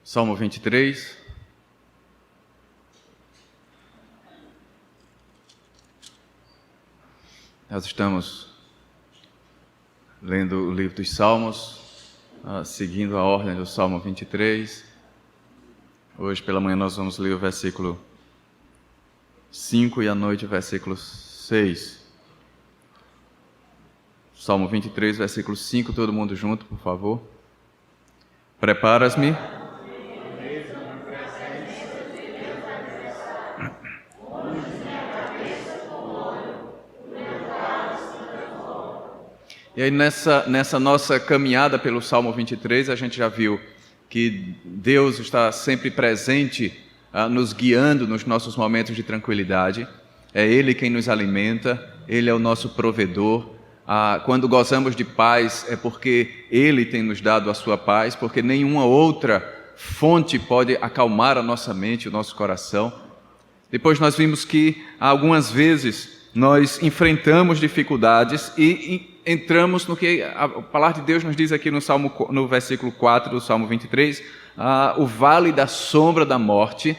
Salmo 23. Nós estamos lendo o livro dos Salmos, seguindo a ordem do Salmo 23. Hoje pela manhã nós vamos ler o versículo 5 e à noite o versículo 6. Salmo 23, versículo 5, todo mundo junto, por favor. Preparas-me. E aí nessa nossa caminhada pelo Salmo 23, a gente já viu que Deus está sempre presente, nos guiando nos nossos momentos de tranquilidade. É Ele quem nos alimenta, Ele é o nosso provedor. Quando gozamos de paz é porque Ele tem nos dado a sua paz, porque nenhuma outra fonte pode acalmar a nossa mente, o nosso coração. Depois nós vimos que algumas vezes nós enfrentamos dificuldades e entramos no que a palavra de Deus nos diz aqui no versículo 4 do Salmo 23, o vale da sombra da morte,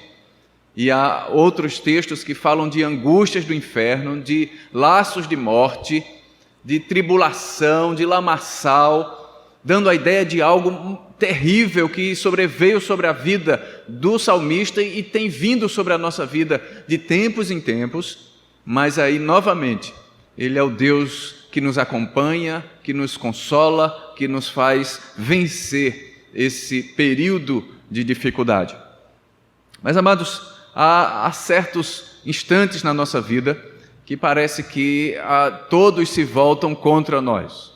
e há outros textos que falam de angústias do inferno, de laços de morte, de tribulação, de lamaçal, dando a ideia de algo terrível que sobreveio sobre a vida do salmista e tem vindo sobre a nossa vida de tempos em tempos, mas aí novamente Ele é o Deus que nos acompanha, que nos consola, que nos faz vencer esse período de dificuldade. Mas, amados, há certos instantes na nossa vida que parece que todos se voltam contra nós.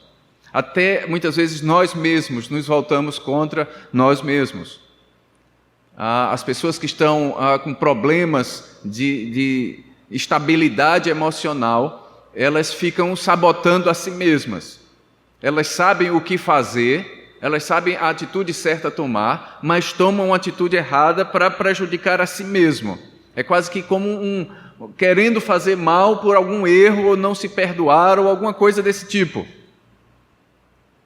Até muitas vezes nós mesmos nos voltamos contra nós mesmos. As pessoas que estão com problemas de estabilidade emocional, elas ficam sabotando a si mesmas. Elas sabem o que fazer, elas sabem a atitude certa a tomar, mas tomam a atitude errada para prejudicar a si mesmo. É quase que como querendo fazer mal por algum erro, ou não se perdoar, ou alguma coisa desse tipo.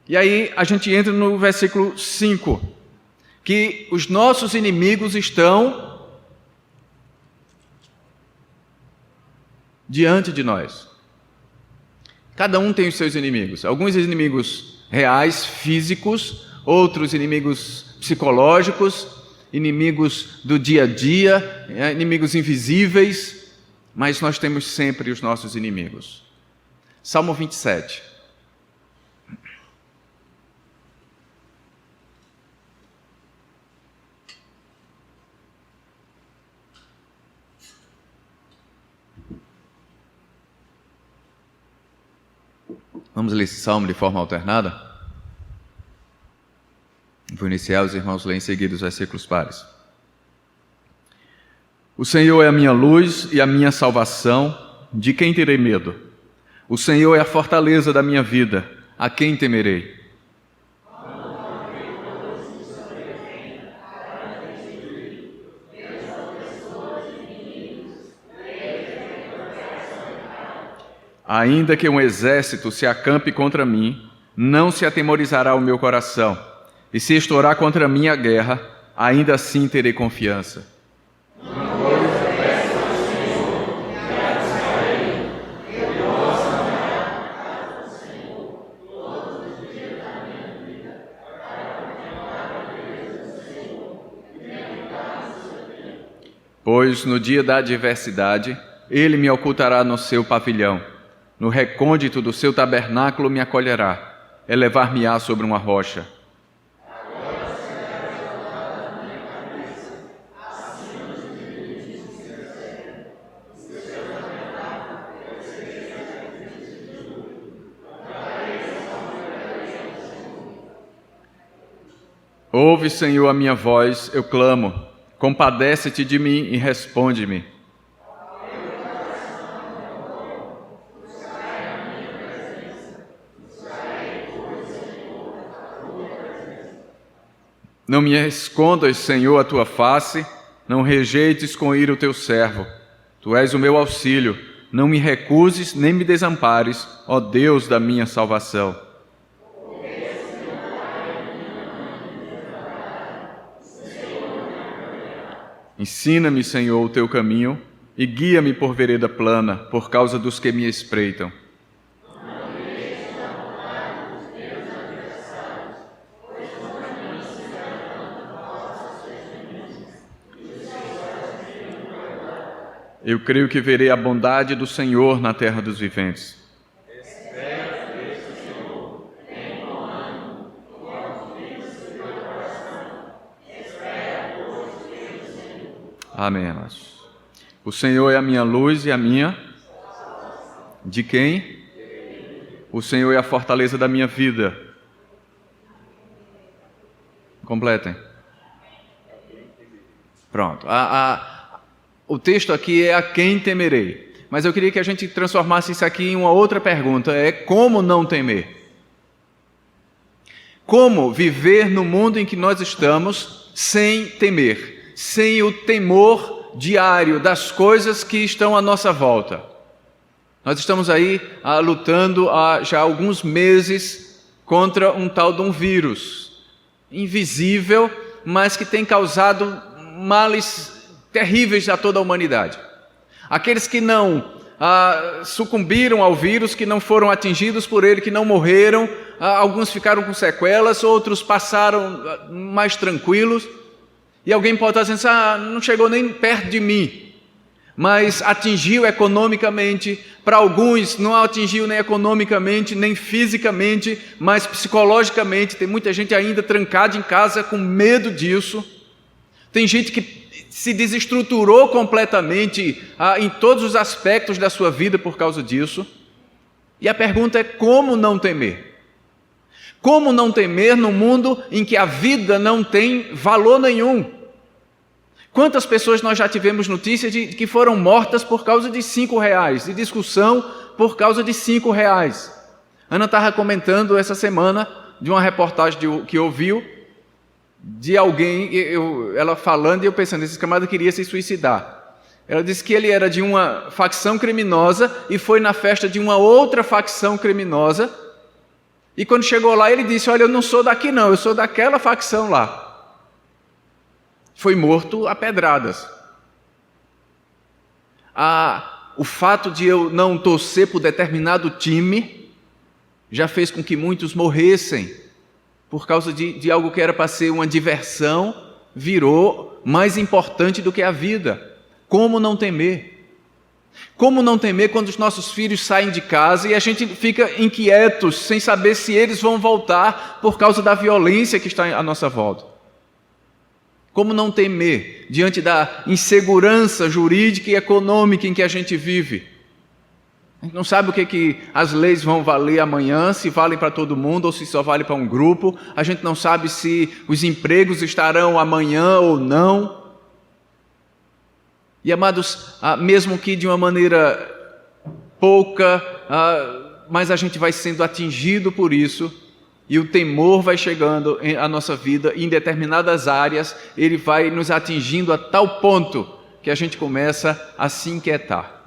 E aí a gente entra no versículo 5, que os nossos inimigos estão diante de nós. Cada um tem os seus inimigos. Alguns inimigos reais, físicos, outros inimigos psicológicos, inimigos do dia a dia, inimigos invisíveis, mas nós temos sempre os nossos inimigos. Salmo 27. Vamos ler esse salmo de forma alternada? Vou iniciar, os irmãos leem em seguida os versículos pares. O Senhor é a minha luz e a minha salvação, de quem terei medo? O Senhor é a fortaleza da minha vida, a quem temerei? Ainda que um exército se acampe contra mim, não se atemorizará o meu coração. E se estourar contra mim a guerra, ainda assim terei confiança. Pois no dia da adversidade, Ele me ocultará no seu pavilhão. No recôndito do seu tabernáculo me acolherá, elevar-me-á sobre uma rocha. Ouve, Senhor, a minha voz, eu clamo. Compadece-te de mim e responde-me. Não me escondas, Senhor, a tua face, não rejeites com ira o teu servo. Tu és o meu auxílio, não me recuses nem me desampares, ó Deus da minha salvação. Senhor, Ensina-me, Senhor, o teu caminho e guia-me por vereda plana, por causa dos que me espreitam. Eu creio que verei a bondade do Senhor na terra dos viventes. Amém, amados. O Senhor é a minha luz e a minha... De quem? O Senhor é a fortaleza da minha vida. Completem. Pronto. O texto aqui é a quem temerei. Mas eu queria que a gente transformasse isso aqui em uma outra pergunta. É como não temer? Como viver no mundo em que nós estamos sem temer? Sem o temor diário das coisas que estão à nossa volta. Nós estamos aí lutando há já alguns meses contra um tal de um vírus invisível, mas que tem causado males terríveis a toda a humanidade. Aqueles que não sucumbiram ao vírus, que não foram atingidos por ele, que não morreram, alguns ficaram com sequelas, outros passaram mais tranquilos. E alguém pode estar dizendo, não chegou nem perto de mim, mas atingiu economicamente. Para alguns não atingiu nem economicamente, nem fisicamente, mas psicologicamente. Tem muita gente ainda trancada em casa com medo disso. Tem gente que se desestruturou completamente em todos os aspectos da sua vida por causa disso. E a pergunta é como não temer? Como não temer num mundo em que a vida não tem valor nenhum? Quantas pessoas nós já tivemos notícia de que foram mortas por causa de R$5, de discussão por causa de R$5? Ana estava comentando essa semana de uma reportagem que ouviu de alguém, ela falando e eu pensando, esse camarada queria se suicidar. Ela disse que ele era de uma facção criminosa e foi na festa de uma outra facção criminosa. E quando chegou lá, ele disse, olha, eu não sou daqui não, eu sou daquela facção lá. Foi morto a pedradas. O fato de eu não torcer por determinado time já fez com que muitos morressem por causa de algo que era para ser uma diversão, virou mais importante do que a vida. Como não temer? Como não temer quando os nossos filhos saem de casa e a gente fica inquietos, sem saber se eles vão voltar por causa da violência que está à nossa volta? Como não temer diante da insegurança jurídica e econômica em que a gente vive? A gente não sabe o que as leis vão valer amanhã, se valem para todo mundo ou se só vale para um grupo. A gente não sabe se os empregos estarão amanhã ou não. E, amados, mesmo que de uma maneira pouca, mas a gente vai sendo atingido por isso, e o temor vai chegando à nossa vida, e em determinadas áreas, ele vai nos atingindo a tal ponto que a gente começa a se inquietar.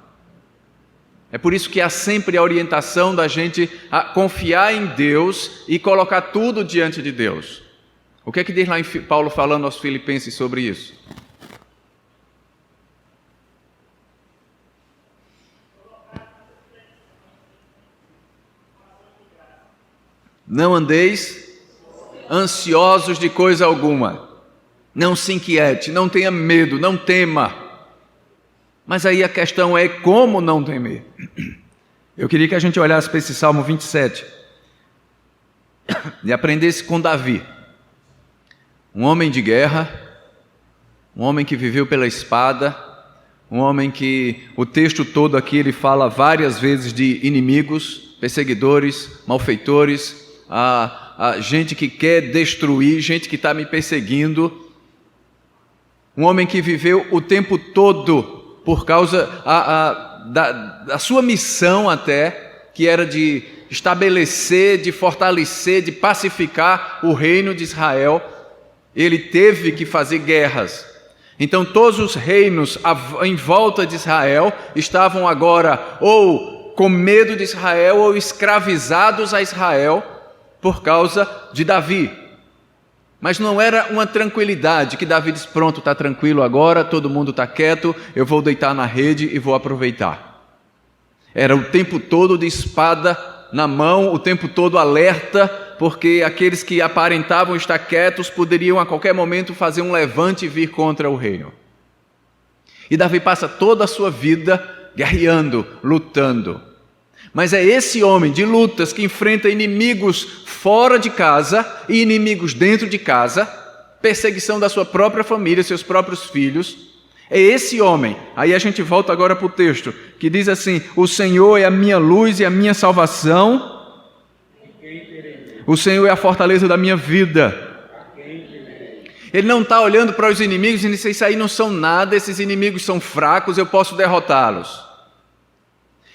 É por isso que há sempre a orientação da gente a confiar em Deus e colocar tudo diante de Deus. O que é que diz lá em Paulo falando aos Filipenses sobre isso? Não andeis ansiosos de coisa alguma. Não se inquiete, não tenha medo, não tema. Mas aí a questão é como não temer. Eu queria que a gente olhasse para esse Salmo 27 e aprendesse com Davi. Um homem de guerra, um homem que viveu pela espada, um homem que o texto todo aqui ele fala várias vezes de inimigos, perseguidores, malfeitores, a gente que quer destruir, gente que está me perseguindo. Um homem que viveu o tempo todo por causa da sua missão até, que era de estabelecer, de fortalecer, de pacificar o reino de Israel. Ele teve que fazer guerras. Então todos os reinos em volta de Israel estavam agora ou com medo de Israel ou escravizados a Israel por causa de Davi. Mas não era uma tranquilidade que Davi diz, pronto, está tranquilo agora, todo mundo está quieto, eu vou deitar na rede e vou aproveitar. Era o tempo todo de espada na mão, o tempo todo alerta, porque aqueles que aparentavam estar quietos poderiam a qualquer momento fazer um levante e vir contra o reino. E Davi passa toda a sua vida guerreando, lutando. Mas é esse homem de lutas que enfrenta inimigos fora de casa e inimigos dentro de casa, perseguição da sua própria família, seus próprios filhos. É esse homem, aí a gente volta agora para o texto, que diz assim, o Senhor é a minha luz e a minha salvação, o Senhor é a fortaleza da minha vida. Ele não está olhando para os inimigos e dizendo, isso aí não são nada, esses inimigos são fracos, eu posso derrotá-los.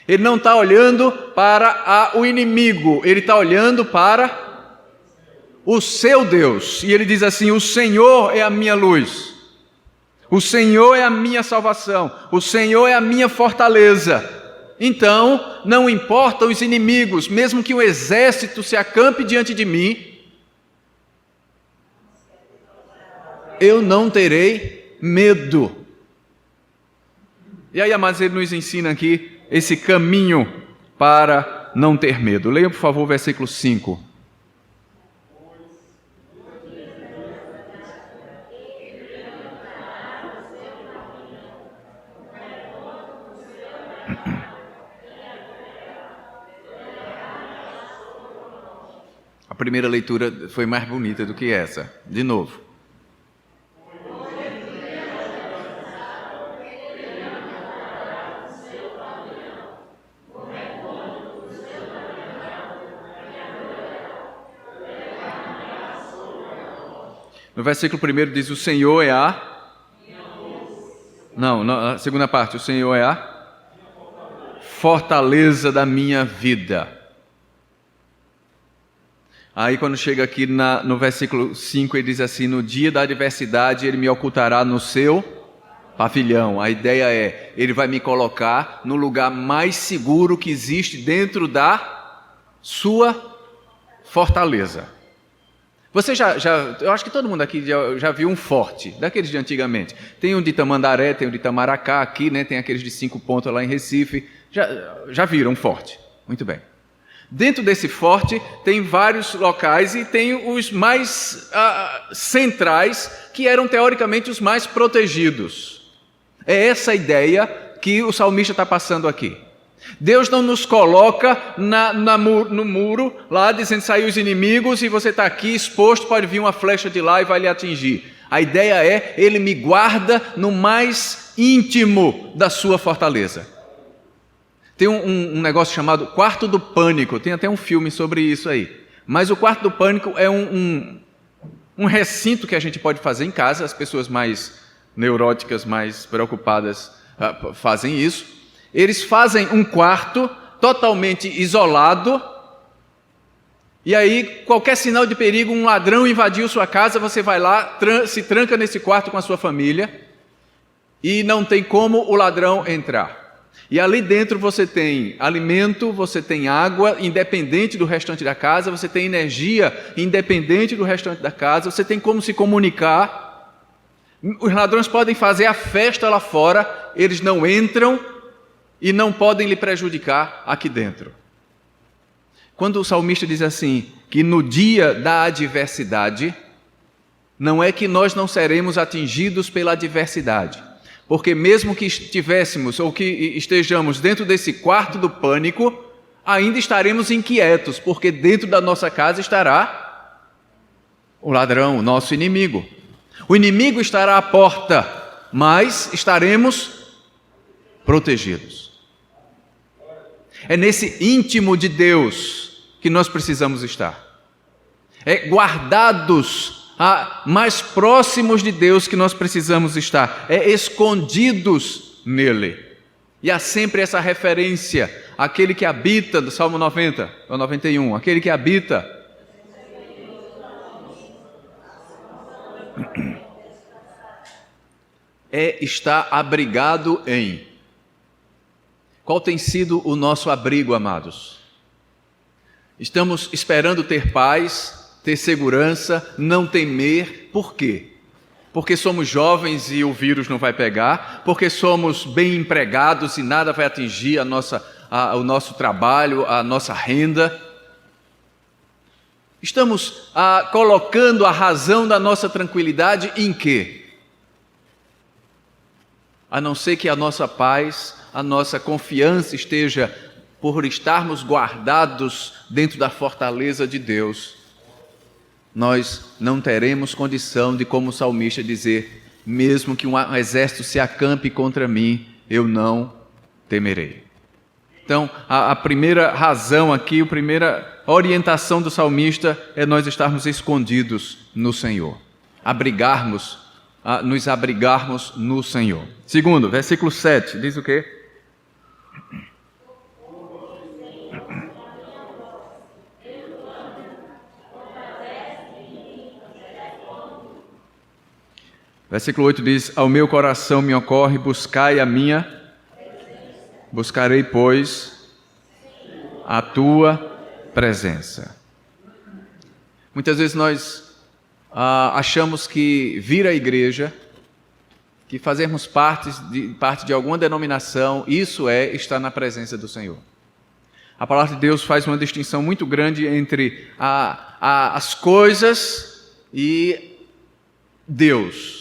Ele não está olhando para o inimigo, ele está olhando para o seu Deus. E ele diz assim, o Senhor é a minha luz, o Senhor é a minha salvação, o Senhor é a minha fortaleza. Então, não importam os inimigos, mesmo que um exército se acampe diante de mim, eu não terei medo. E aí, amados, ele nos ensina aqui esse caminho para não ter medo. Leia, por favor, o versículo 5. A primeira leitura foi mais bonita do que essa. De novo. No versículo 1 diz, o Senhor é a... Não, a segunda parte, o Senhor é a fortaleza da minha vida. Aí quando chega aqui no versículo 5, ele diz assim, no dia da adversidade ele me ocultará no seu pavilhão. A ideia é, ele vai me colocar no lugar mais seguro que existe dentro da sua fortaleza. Você eu acho que todo mundo aqui já viu um forte, daqueles de antigamente. Tem um de Tamandaré, tem um de Itamaracá aqui, né? Tem aqueles de 5 pontos lá em Recife. Já viram um forte? Muito bem. Dentro desse forte tem vários locais e tem os mais centrais, que eram teoricamente os mais protegidos. É essa a ideia que o salmista está passando aqui. Deus não nos coloca no muro, lá dizendo, saiu os inimigos e você está aqui exposto, pode vir uma flecha de lá e vai lhe atingir. A ideia é, ele me guarda no mais íntimo da sua fortaleza. Tem um negócio chamado quarto do pânico, tem até um filme sobre isso aí. Mas o quarto do pânico é um recinto que a gente pode fazer em casa, as pessoas mais neuróticas, mais preocupadas fazem isso. Eles fazem um quarto totalmente isolado, e aí qualquer sinal de perigo, um ladrão invadiu sua casa, você vai lá, se tranca nesse quarto com a sua família, e não tem como o ladrão entrar. E ali dentro você tem alimento, você tem água, independente do restante da casa, você tem energia, independente do restante da casa, você tem como se comunicar. Os ladrões podem fazer a festa lá fora, eles não entram, e não podem lhe prejudicar aqui dentro. Quando o salmista diz assim, que no dia da adversidade, não é que nós não seremos atingidos pela adversidade, porque mesmo que estivéssemos ou que estejamos dentro desse quarto do pânico, ainda estaremos inquietos, porque dentro da nossa casa estará o ladrão, o nosso inimigo. O inimigo estará à porta, mas estaremos protegidos. É nesse íntimo de Deus que nós precisamos estar. É guardados, mais próximos de Deus que nós precisamos estar. É escondidos nele. E há sempre essa referência, aquele que habita, do Salmo 90, ou 91, aquele que habita. Está abrigado em. Qual tem sido o nosso abrigo, amados? Estamos esperando ter paz, ter segurança, não temer. Por quê? Porque somos jovens e o vírus não vai pegar, porque somos bem empregados e nada vai atingir o nosso trabalho, a nossa renda. Estamos colocando a razão da nossa tranquilidade em quê? A não ser que a nossa paz, a nossa confiança esteja por estarmos guardados dentro da fortaleza de Deus, nós não teremos condição de, como o salmista, dizer: mesmo que um exército se acampe contra mim, eu não temerei. Então, a primeira razão aqui, a primeira orientação do salmista é nós estarmos escondidos no Senhor, nos abrigarmos no Senhor. Segundo, versículo 7, diz o quê? Versículo 8 diz: ao meu coração me ocorre, buscai a minha, buscarei, pois, a tua presença. Muitas vezes nós achamos que vir à igreja, que fazermos parte de alguma denominação, isso é estar na presença do Senhor. A palavra de Deus faz uma distinção muito grande entre as coisas e Deus.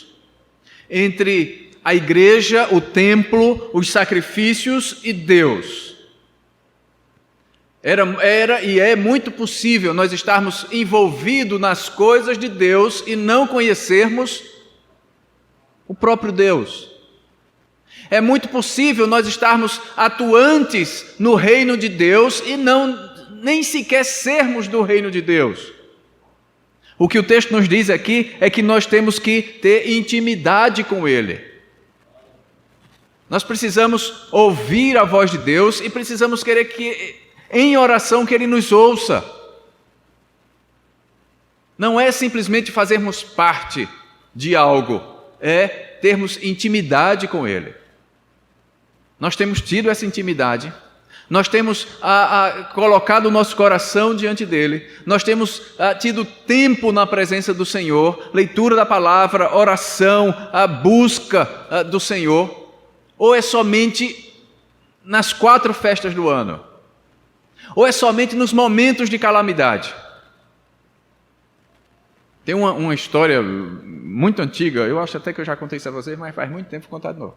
Entre a igreja, o templo, os sacrifícios e Deus. Era e é muito possível nós estarmos envolvidos nas coisas de Deus e não conhecermos o próprio Deus. É muito possível nós estarmos atuantes no reino de Deus e nem sequer sermos do reino de Deus. O que o texto nos diz aqui é que nós temos que ter intimidade com Ele. Nós precisamos ouvir a voz de Deus e precisamos querer em oração que Ele nos ouça. Não é simplesmente fazermos parte de algo, é termos intimidade com Ele. Nós temos tido essa intimidade. Nós temos colocado o nosso coração diante dEle, nós temos tido tempo na presença do Senhor, leitura da palavra, oração, a busca do Senhor, ou é somente nas 4 festas do ano, ou é somente nos momentos de calamidade. Tem uma história muito antiga, eu acho até que eu já contei isso a vocês, mas faz muito tempo que vou contar de novo.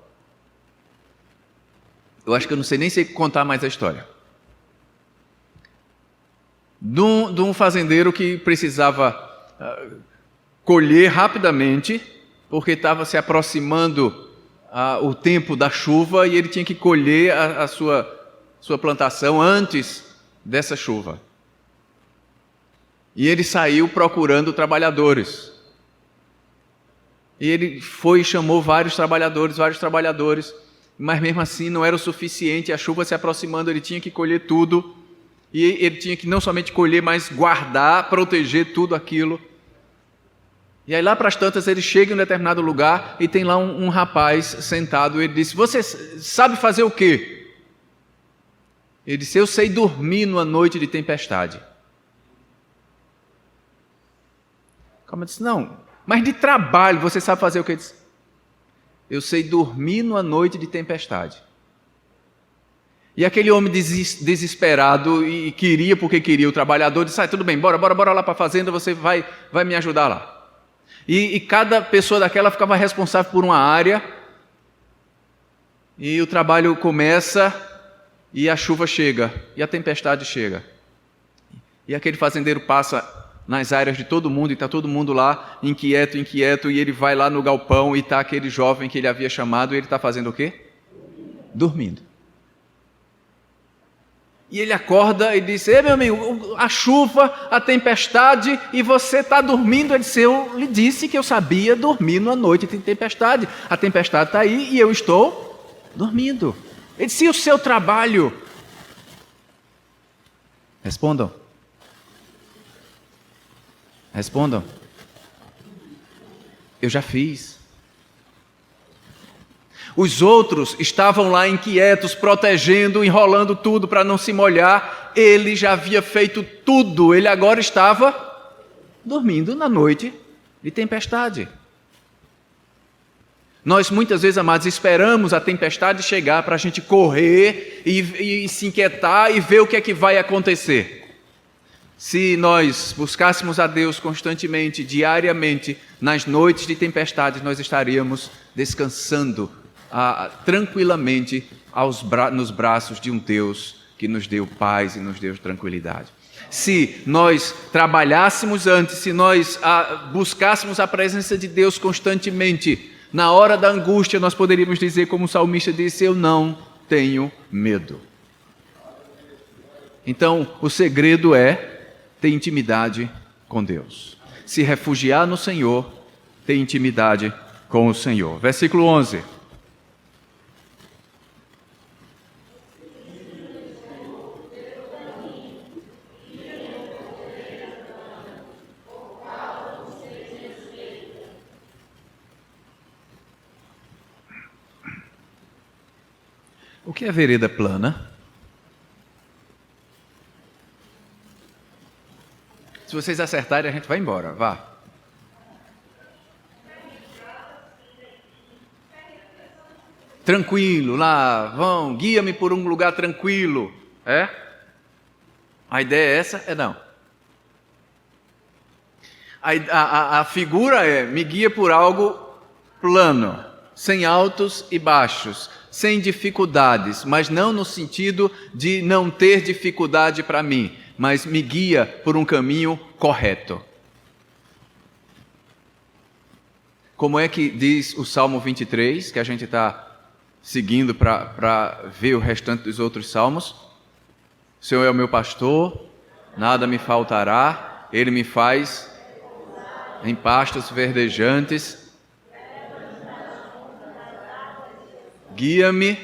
Eu acho que eu não sei nem contar mais a história. De um fazendeiro que precisava colher rapidamente, porque estava se aproximando o tempo da chuva e ele tinha que colher a sua plantação antes dessa chuva. E ele saiu procurando trabalhadores. E ele foi e chamou vários trabalhadores, mas mesmo assim não era o suficiente, a chuva se aproximando, ele tinha que colher tudo, e ele tinha que não somente colher, mas guardar, proteger tudo aquilo. E aí lá para as tantas ele chega em um determinado lugar e tem lá um rapaz sentado, e ele disse: você sabe fazer o quê? Ele disse: eu sei dormir numa noite de tempestade. Como eu disse: não, mas de trabalho você sabe fazer o quê? Ele disse: eu sei dormir numa noite de tempestade. E aquele homem desesperado e queria porque queria, o trabalhador disse: tudo bem, bora lá para a fazenda, você vai me ajudar lá. E cada pessoa daquela ficava responsável por uma área, e o trabalho começa, e a chuva chega, e a tempestade chega. E aquele fazendeiro passa nas áreas de todo mundo, e está todo mundo lá, inquieto, e ele vai lá no galpão, e está aquele jovem que ele havia chamado, e ele está fazendo o quê? Dormindo. E ele acorda e diz: ei, meu amigo, a chuva, a tempestade, e você está dormindo. Ele disse: eu lhe disse que eu sabia dormir numa noite de tempestade. A tempestade está aí e eu estou dormindo. Ele disse: e o seu trabalho? Respondam. Eu já fiz. Os outros estavam lá inquietos, protegendo, enrolando tudo para não se molhar. Ele já havia feito tudo, ele agora estava Dormindo na noite de tempestade. Nós muitas vezes, amados, esperamos a tempestade chegar para a gente correr e se inquietar e ver o que é que vai acontecer. Se nós buscássemos a Deus constantemente, diariamente, nas noites de tempestade, nós estaríamos descansando tranquilamente nos braços de um Deus que nos deu paz e nos deu tranquilidade. Se nós trabalhássemos antes, se nós buscássemos a presença de Deus constantemente, na hora da angústia nós poderíamos dizer, como o salmista disse, eu não tenho medo. Então, o segredo é ter intimidade com Deus. Se refugiar no Senhor, ter intimidade com o Senhor. Versículo 11. O que é vereda plana? Se vocês acertarem, a gente vai embora. Vá. Tranquilo, lá, vão, guia-me por um lugar tranquilo. É? A ideia é essa? É não. A figura é, me guia por algo plano, sem altos e baixos, sem dificuldades, mas não no sentido de não ter dificuldade para mim, mas me guia por um caminho correto. Como é que diz o Salmo 23, que a gente está seguindo para ver o restante dos outros salmos? O Senhor é o meu pastor, nada me faltará, Ele me faz em pastos verdejantes, guia-me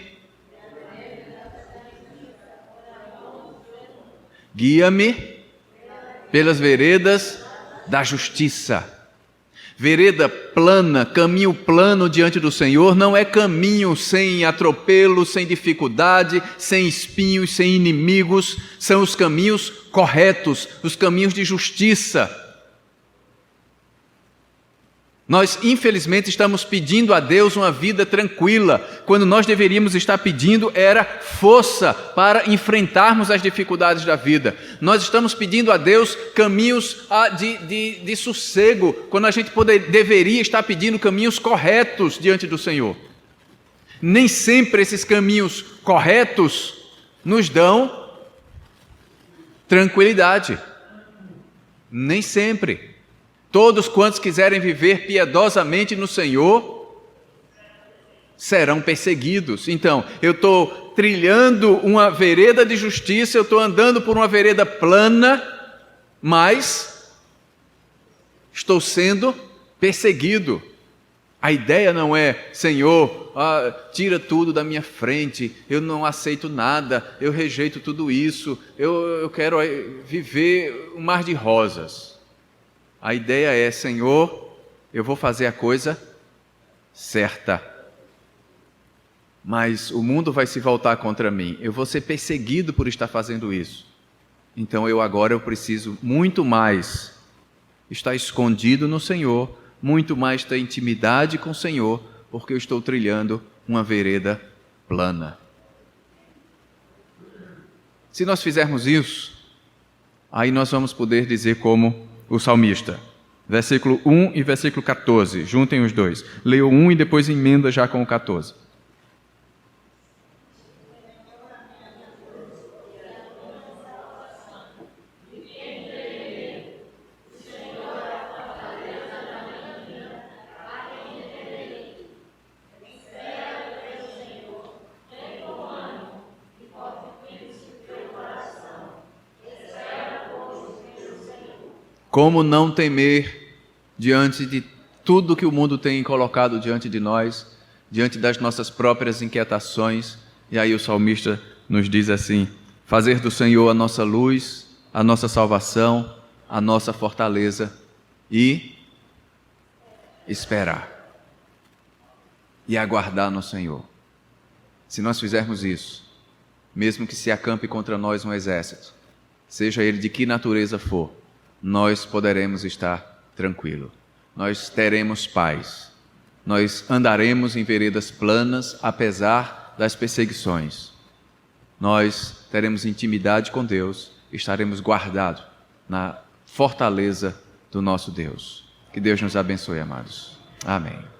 pelas veredas da justiça. Vereda plana, caminho plano diante do Senhor, não é caminho sem atropelo, sem dificuldade, sem espinhos, sem inimigos. São os caminhos corretos, os caminhos de justiça. Nós, infelizmente, estamos pedindo a Deus uma vida tranquila, quando nós deveríamos estar pedindo era força para enfrentarmos as dificuldades da vida. Nós estamos pedindo a Deus caminhos de sossego, quando a gente deveria estar pedindo caminhos corretos diante do Senhor. Nem sempre esses caminhos corretos nos dão tranquilidade. Nem sempre. Todos quantos quiserem viver piedosamente no Senhor serão perseguidos. Então, eu estou trilhando uma vereda de justiça, eu estou andando por uma vereda plana, mas estou sendo perseguido. A ideia não é, Senhor, tira tudo da minha frente, eu não aceito nada, eu rejeito tudo isso, eu quero viver um mar de rosas. A ideia é, Senhor, eu vou fazer a coisa certa, mas o mundo vai se voltar contra mim, eu vou ser perseguido por estar fazendo isso. Então eu preciso muito mais estar escondido no Senhor, muito mais ter intimidade com o Senhor, porque eu estou trilhando uma vereda plana. Se nós fizermos isso, aí nós vamos poder dizer como o salmista, versículo 1 e versículo 14, juntem os dois. Leia o 1 e depois emenda já com o 14. Como não temer diante de tudo que o mundo tem colocado diante de nós, diante das nossas próprias inquietações? E aí o salmista nos diz assim: fazer do Senhor a nossa luz, a nossa salvação, a nossa fortaleza e esperar e aguardar no Senhor. Se nós fizermos isso, mesmo que se acampe contra nós um exército, seja ele de que natureza for, nós poderemos estar tranquilos. Nós teremos paz. Nós andaremos em veredas planas, apesar das perseguições. Nós teremos intimidade com Deus, estaremos guardados na fortaleza do nosso Deus. Que Deus nos abençoe, amados. Amém.